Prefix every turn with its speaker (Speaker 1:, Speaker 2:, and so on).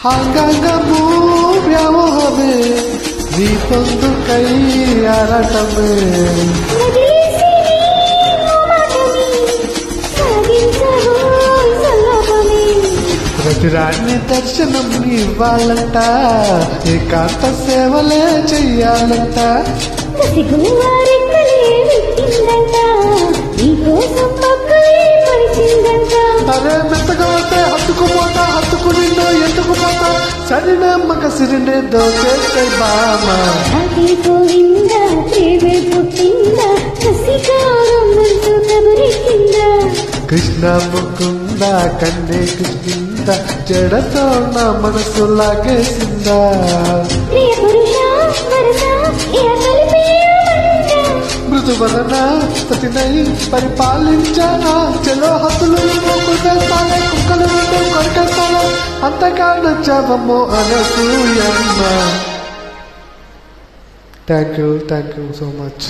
Speaker 1: ಹಾಂಗಾಂಗಮೂ ವ್ಯಾಮೋಹವೇ ನೀತೊಂದು ಕೈ ಆರಾಟವೇ ప్రతిరాన్ని దర్శనం ఇవ్వాలంట ఏకాంత సేవలే చెయ్యాలంట అరే మెత్తగా వస్తే హత్తుకుపోతా హత్తుకునిందో ఎత్తుకుపోతా సరినే మగ సిరినే దోచేస్తే బామా కృష్ణ ముకుంద కన్నే కృష్ణింద జడతో నా మనసు లాగేసిందా మృదువలన సతినై పరిపాలించానా చలో హద్దులు కురికేస్తానే కుక్కలు కొరికేస్తాను అంతగా నచ్చావమ్మో అనసూయమ్మ. Thank you so much.